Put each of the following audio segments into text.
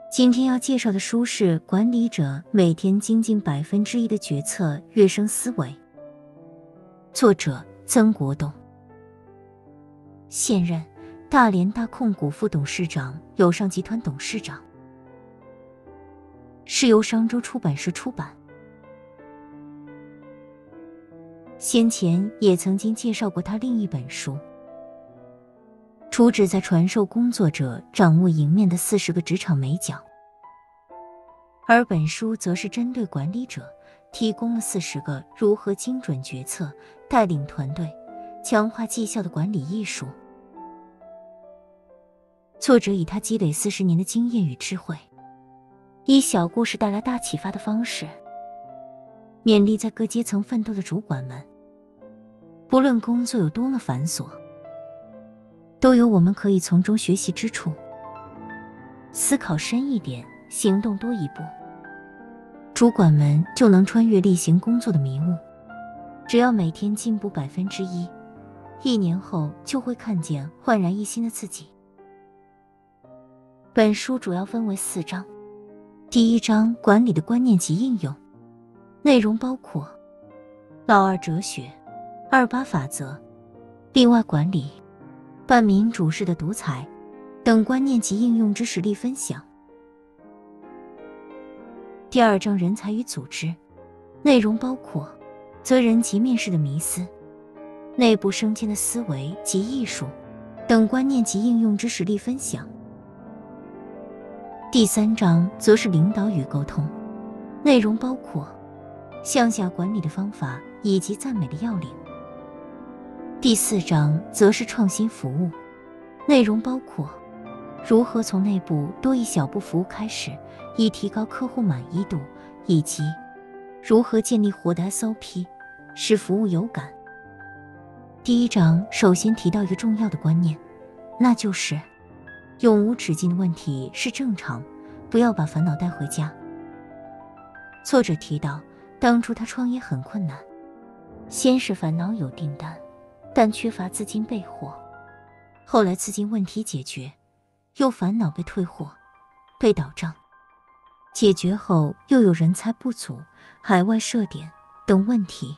今天要介绍的书是《管理者每天精进1%的决策跃升思维》，作者曾国栋，现任大连大控股副董事长、友尚集团董事长，是由商周出版社出版。先前也曾经介绍过他另一本书，主旨在传授工作者掌握迎面的40个职场美角，而本书则是针对管理者提供了40个如何精准决策、带领团队、强化绩效的管理艺术。作者以他积累40年的经验与智慧，以小故事带来大启发的方式，勉励在各阶层奋斗的主管们，不论工作有多么繁琐，都有我们可以从中学习之处。思考深一点，行动多一步，主管们就能穿越例行工作的迷雾。只要每天进步1%，1年后就会看见焕然一新的自己。本书主要分为4章。第1章，管理的观念及应用，内容包括老二哲学、28法则、另外管理、半民主式的独裁等观念及应用之实例分享。第2章，人才与组织，内容包括责人及面试的迷思、内部升迁的思维及艺术等观念及应用之实例分享。第3章则是领导与沟通，内容包括向下管理的方法以及赞美的要领。第4章则是创新服务，内容包括如何从内部多一小步服务开始，以提高客户满意度，以及如何建立活的 SOP， 使服务有感。第1章首先提到一个重要的观念，那就是永无止境的问题是正常，不要把烦恼带回家。作者提到，当初他创业很困难，先是烦恼有订单，但缺乏资金备货，后来资金问题解决，又烦恼被退货、被倒账，解决后又有人才不足、海外设点等问题。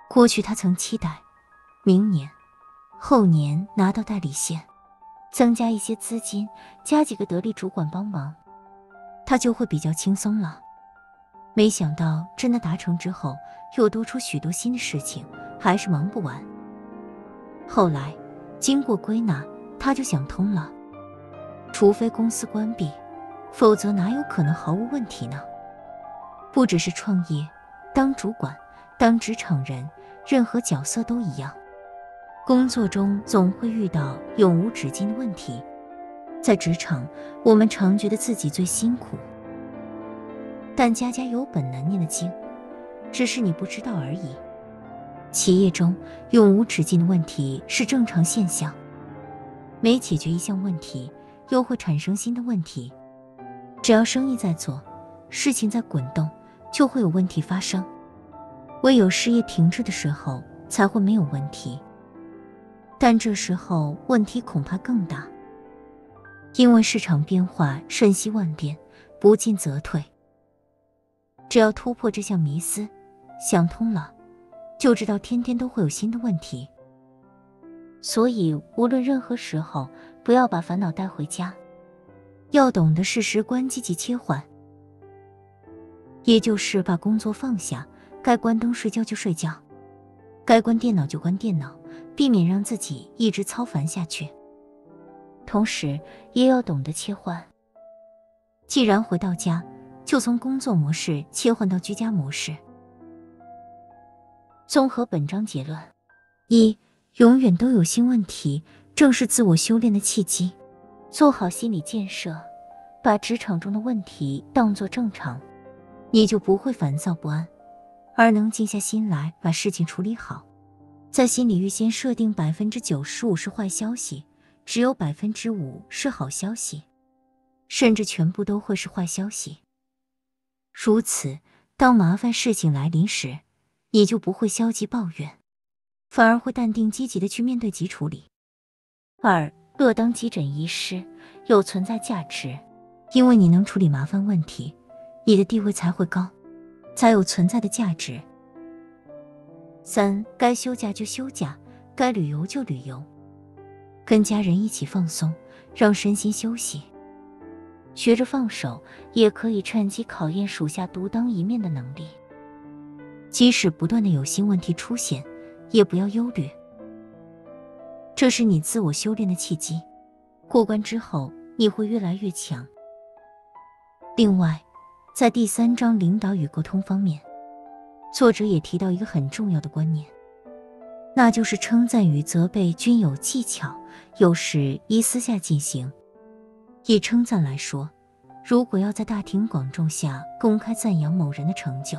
过去他曾期待明年、后年拿到代理线，增加一些资金，加几个得力主管帮忙，他就会比较轻松了。没想到真的达成之后，又多出许多新的事情，还是忙不完。后来经过归纳，他就想通了，除非公司关闭，否则哪有可能毫无问题呢？不只是创业，当主管、当职场人，任何角色都一样，工作中总会遇到永无止境的问题。在职场，我们常觉得自己最辛苦，但家家有本难念的经，只是你不知道而已。企业中永无止境的问题是正常现象，每解决一项问题，又会产生新的问题。只要生意在做，事情在滚动，就会有问题发生。唯有事业停滞的时候，才会没有问题。但这时候问题恐怕更大，因为市场变化瞬息万变，不进则退。只要突破这项迷思，想通了，就知道天天都会有新的问题。所以无论任何时候，不要把烦恼带回家，要懂得适时关机及切换，也就是把工作放下，该关灯睡觉就睡觉，该关电脑就关电脑，避免让自己一直操烦下去。同时也要懂得切换，既然回到家，就从工作模式切换到居家模式。综合本章结论：1. 永远都有新问题，正是自我修炼的契机。做好心理建设，把职场中的问题当作正常，你就不会烦躁不安，而能静下心来把事情处理好。在心里预先设定95%是坏消息，只有5%是好消息，甚至全部都会是坏消息。如此，当麻烦事情来临时，你就不会消极抱怨，反而会淡定积极地去面对及处理。2. 若当急诊医师有存在价值，因为你能处理麻烦问题，你的地位才会高，才有存在的价值。3. 该休假就休假，该旅游就旅游，跟家人一起放松，让身心休息。学着放手，也可以趁机考验属下独当一面的能力。即使不断的有新问题出现，也不要忧虑，这是你自我修炼的契机，过关之后你会越来越强。另外，在第3章领导与沟通方面，作者也提到一个很重要的观念，那就是称赞与责备均有技巧，有时依私下进行。以称赞来说，如果要在大庭广众下公开赞扬某人的成就，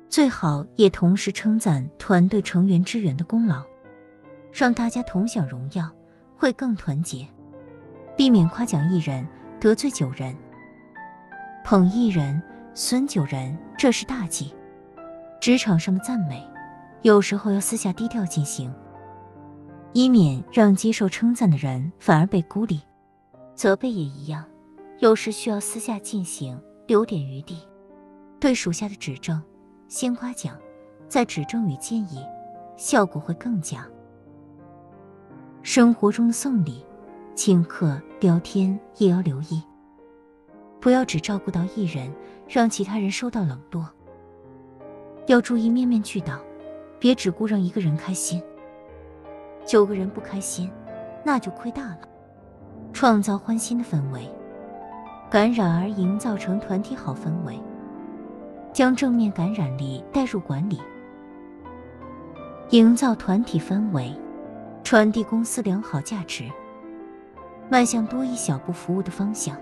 最好也同时称赞团队成员支援的功劳，让大家同享荣耀，会更团结，避免夸奖一人得罪9人，捧一人损9人，这是大忌。职场上的赞美有时候要私下低调进行，以免让接受称赞的人反而被孤立。责备也一样，有时需要私下进行，留点余地。对属下的指正，先夸奖，再指正与建议，效果会更佳。生活中的送礼、请客、聊天也要留意，不要只照顾到一人，让其他人受到冷落。要注意面面俱到，别只顾让一个人开心，9个人不开心，那就亏大了。创造欢欣的氛围，感染而营造成团体好氛围，将正面感染力带入管理，营造团体氛围，传递公司良好价值，迈向多一小步服务的方向。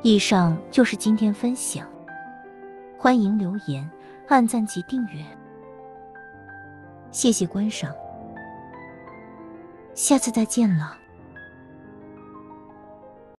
以上就是今天分享，欢迎留言、按赞及订阅，谢谢观赏，下次再见了。